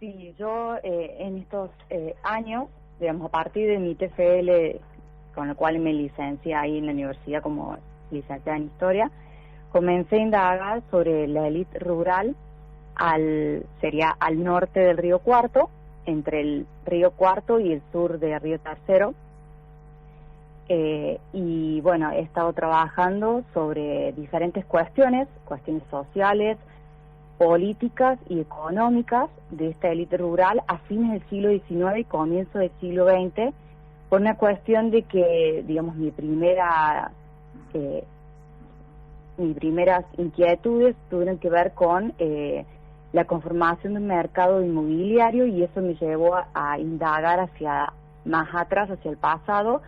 Sí, yo en estos años, digamos, a partir de mi TFL, con el cual me licencié ahí en la universidad como licenciada en Historia, comencé a indagar sobre la élite rural sería al norte del Río Cuarto, entre el Río Cuarto y el sur del Río Tercero. Y bueno, he estado trabajando sobre diferentes cuestiones sociales, políticas y económicas de esta élite rural a fines del siglo XIX y comienzo del siglo XX, por una cuestión de que, digamos, mis primeras inquietudes tuvieron que ver con la conformación del mercado inmobiliario, y eso me llevó a indagar hacia más atrás, hacia el pasado,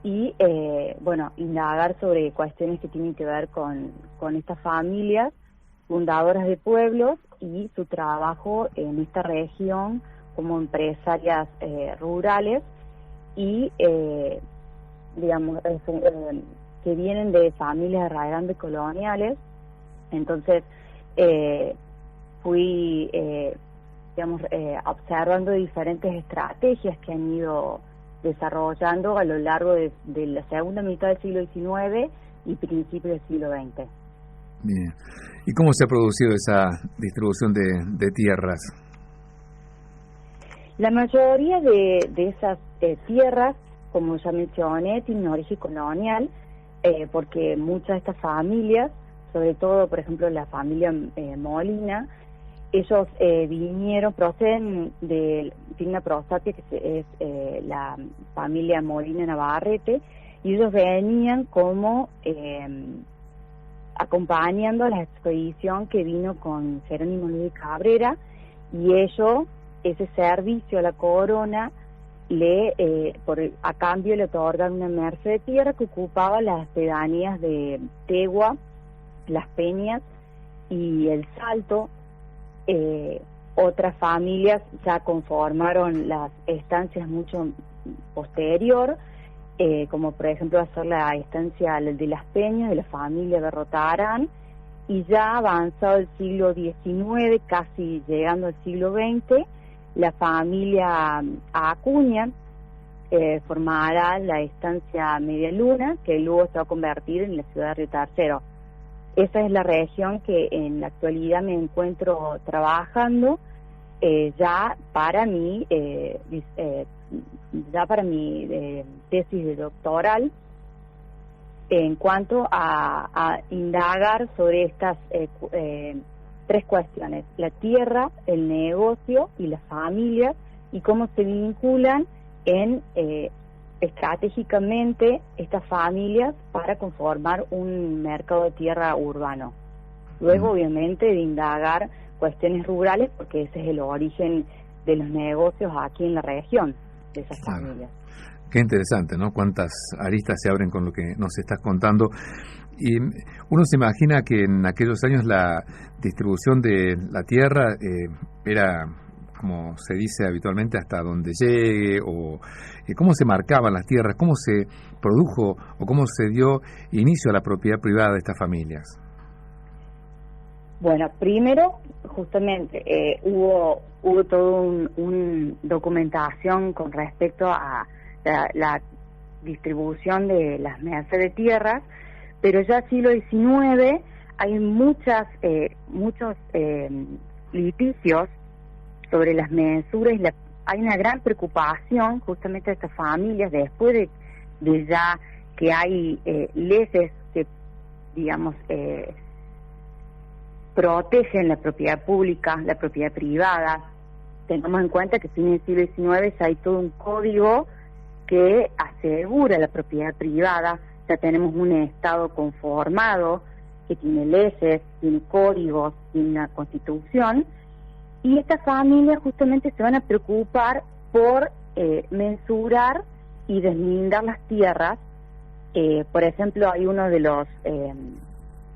y indagar sobre cuestiones que tienen que ver con estas familias fundadoras de pueblos y su trabajo en esta región como empresarias rurales y que vienen de familias grandes coloniales. Entonces fui observando diferentes estrategias que han ido desarrollando a lo largo de la segunda mitad del siglo XIX y principios del siglo XX. Bien. ¿Y cómo se ha producido esa distribución de tierras? La mayoría de esas tierras, como ya mencioné, tienen origen colonial, porque muchas de estas familias, sobre todo, por ejemplo, la familia Molina, ellos proceden de Digna Prosapia, que es la familia Molina Navarrete, y ellos venían como acompañando a la expedición que vino con Jerónimo Luis de Cabrera, y ellos, ese servicio a la corona, a cambio le otorgan una merced de tierra que ocupaba las pedanías de Tegua, Las Peñas y El Salto. Otras familias ya conformaron las estancias mucho posterior, como por ejemplo hacer la estancia de Las Peñas de la familia Berrotarán, y ya avanzado el siglo XIX, casi llegando al siglo XX, la familia Acuña formará la estancia Media Luna, que luego se va a convertir en la ciudad de Río Tercero. Esa es la región que en la actualidad me encuentro trabajando ya para mi tesis de doctoral, en cuanto a indagar sobre estas tres cuestiones: la tierra, el negocio y las familias, y cómo se vinculan estratégicamente estas familias para conformar un mercado de tierra urbano. Luego, obviamente, de indagar cuestiones rurales, porque ese es el origen de los negocios aquí en la región, de esas familias. Qué interesante, ¿no? Cuántas aristas se abren con lo que nos estás contando. Y uno se imagina que en aquellos años la distribución de la tierra era, como se dice habitualmente, hasta donde llegue, o cómo se marcaban las tierras, cómo se produjo o cómo se dio inicio a la propiedad privada de estas familias. Bueno, primero, justamente, hubo toda una documentación con respecto a la distribución de las mercedes de tierras, pero ya siglo XIX hay muchos litigios sobre las mensuras, y hay una gran preocupación justamente de estas familias, después de ya que hay leyes que, digamos, protegen la propiedad pública, la propiedad privada. Tengamos en cuenta que en el siglo XIX ya hay todo un código que asegura la propiedad privada. Ya tenemos un Estado conformado que tiene leyes, tiene códigos, tiene una constitución, y estas familias justamente se van a preocupar por mensurar y deslindar las tierras. Por ejemplo, hay uno de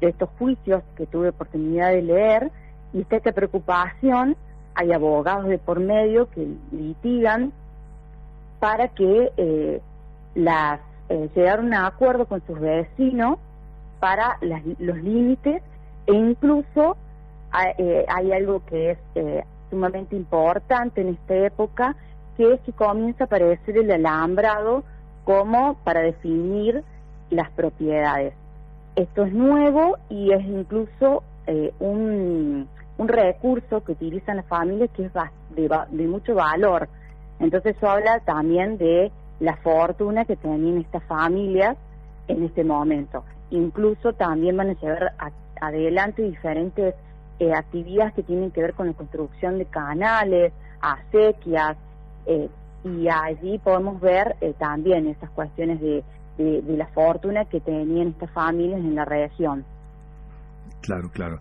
estos juicios que tuve oportunidad de leer, y está esta preocupación. Hay abogados de por medio que litigan para que llegar a un acuerdo con sus vecinos para los límites, e incluso hay algo que es sumamente importante en esta época, que es que comienza a aparecer el alambrado como para definir las propiedades. Esto es nuevo y es incluso un recurso que utilizan las familias que es de mucho valor. Entonces eso habla también de la fortuna que tenían estas familias en este momento. Incluso también van a llevar adelante diferentes actividades que tienen que ver con la construcción de canales, acequias, y allí podemos ver también estas cuestiones de la fortuna que tenían estas familias en la región. Claro, claro.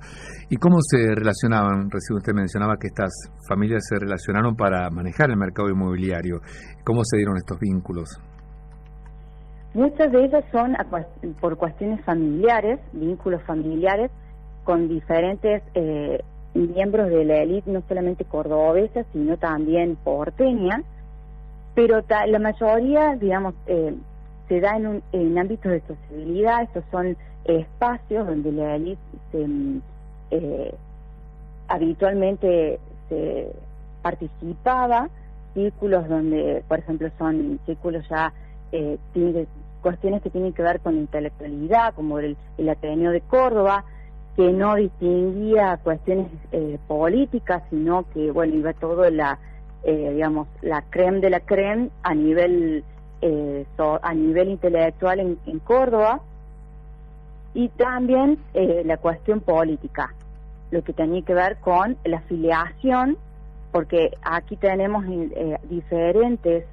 ¿Y cómo se relacionaban? Recién usted mencionaba que estas familias se relacionaron para manejar el mercado inmobiliario. ¿Cómo se dieron estos vínculos? Muchas de ellas son por cuestiones familiares, vínculos familiares, con diferentes miembros de la élite, no solamente cordobesa, sino también porteña, pero la mayoría, digamos, se da en ámbitos de sociabilidad. Estos son espacios donde la élite habitualmente se participaba, círculos donde, por ejemplo, son círculos ya cuestiones que tienen que ver con intelectualidad, como el Ateneo de Córdoba, que no distinguía cuestiones políticas, sino que, bueno, iba todo digamos, la crème de la crème a nivel intelectual en Córdoba, y también la cuestión política, lo que tenía que ver con la afiliación, porque aquí tenemos diferentes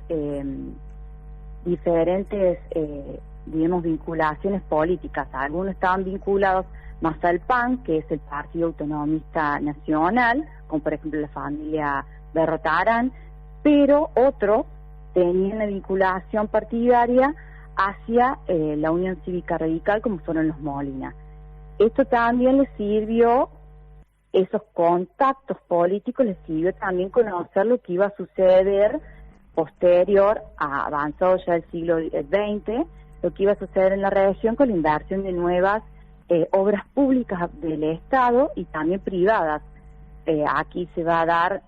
digamos, vinculaciones políticas. Algunos estaban vinculados más al PAN, que es el Partido Autonomista Nacional, como por ejemplo la familia Berrotarán, pero otros tenían una vinculación partidaria hacia la Unión Cívica Radical, como fueron los Molina. Esto también les sirvió, esos contactos políticos les sirvió también conocer lo que iba a suceder posterior a avanzado ya el siglo XX, lo que iba a suceder en la región con la inversión de nuevas obras públicas del Estado y también privadas. Aquí se va a dar,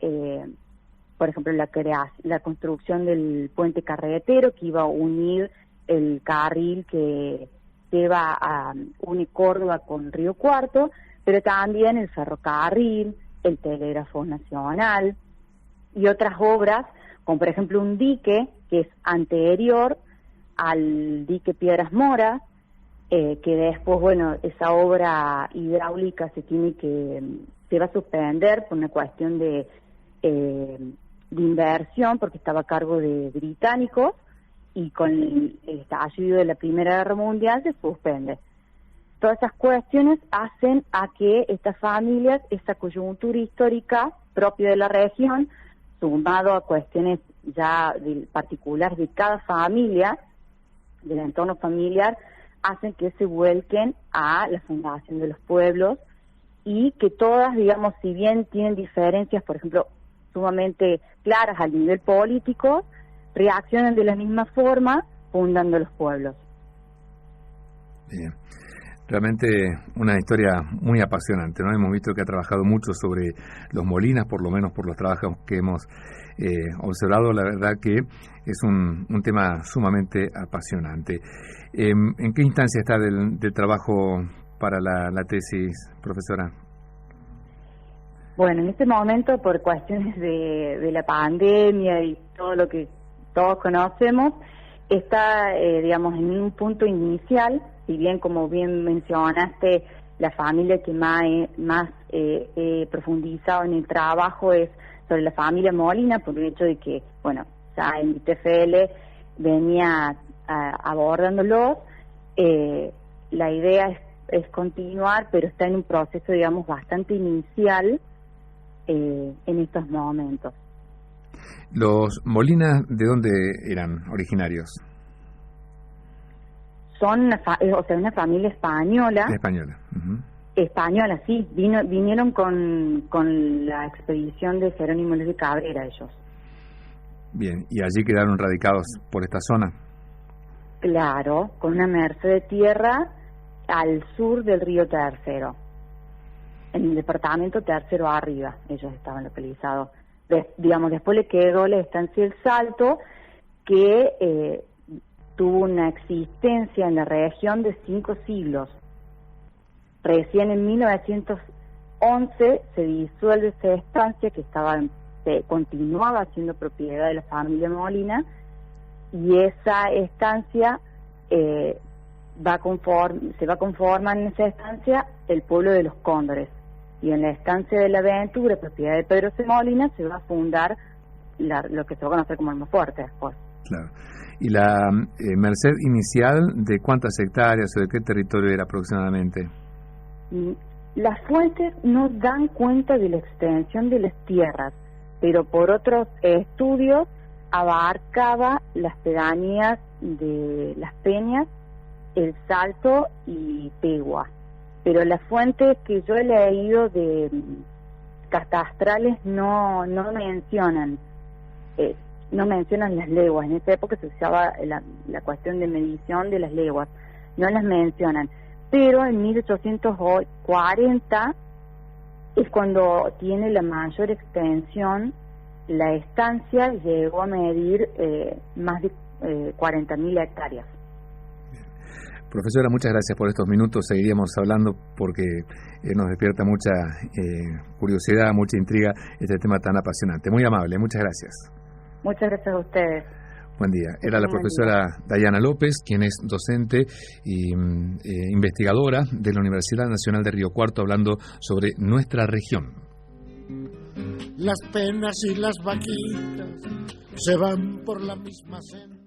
por ejemplo, la construcción del puente carretero, que iba a unir el carril que lleva a une Córdoba con Río Cuarto, pero también el ferrocarril, el telégrafo nacional y otras obras, como por ejemplo un dique que es anterior al dique Piedras Moras, que después, bueno, esa obra hidráulica se va a suspender por una cuestión de inversión, porque estaba a cargo de británicos, y con el estallido de la Primera Guerra Mundial se suspende. Todas esas cuestiones hacen a que estas familias, esta coyuntura histórica propia de la región, sumado a cuestiones ya particulares de cada familia, del entorno familiar, hacen que se vuelquen a la fundación de los pueblos, y que todas, digamos, si bien tienen diferencias, por ejemplo, sumamente claras al nivel político, reaccionan de la misma forma fundando los pueblos. Bien. Realmente una historia muy apasionante, ¿no? Hemos visto que ha trabajado mucho sobre los Molinas, por lo menos por los trabajos que hemos observado. La verdad que es un tema sumamente apasionante. ¿En qué instancia está del trabajo para la tesis, profesora? Bueno, en este momento, por cuestiones de la pandemia y todo lo que todos conocemos, está, digamos, en un punto inicial. Si bien, como bien mencionaste, la familia que más profundizado en el trabajo es sobre la familia Molina, por el hecho de que, bueno, ya en ITFL venía abordándolo. La idea es continuar, pero está en un proceso, digamos, bastante inicial en estos momentos. ¿Los Molina de dónde eran originarios? Son una familia española. Española. Uh-huh. Española, sí. Vinieron con la expedición de Jerónimo Luis de Cabrera, ellos. Bien, ¿y allí quedaron radicados por esta zona? Claro, con una merced de tierra al sur del río Tercero. en el departamento tercero arriba, ellos estaban localizados. Después le quedó la estancia El Salto, que tuvo una existencia en la región de 5 siglos. Recién en 1911 se disuelve esa estancia que continuaba siendo propiedad de la familia Molina, y esa estancia se va a conformar en esa estancia el pueblo de los Cóndores, y en la estancia de la Aventura, propiedad de Pedro C. Molina, se va a fundar lo que se va a conocer como Almafuerte después. Claro. ¿Y la Merced inicial de cuántas hectáreas o de qué territorio era aproximadamente? Las fuentes no dan cuenta de la extensión de las tierras, pero por otros estudios abarcaba las pedanías de Las Peñas, El Salto y Tegua. Pero las fuentes que yo he leído de catastrales no mencionan las leguas. En esa época se usaba la cuestión de medición de las leguas, no las mencionan. Pero en 1840 es cuando tiene la mayor extensión. La estancia llegó a medir más de 40.000 hectáreas. Profesora, muchas gracias por estos minutos. Seguiríamos hablando porque nos despierta mucha curiosidad, mucha intriga este tema tan apasionante. Muy amable, muchas gracias. Muchas gracias a ustedes. Buen día. Era la profesora Dayana López, quien es docente y investigadora de la Universidad Nacional de Río Cuarto, hablando sobre nuestra región. Las penas y las vaquitas se van por la misma senda.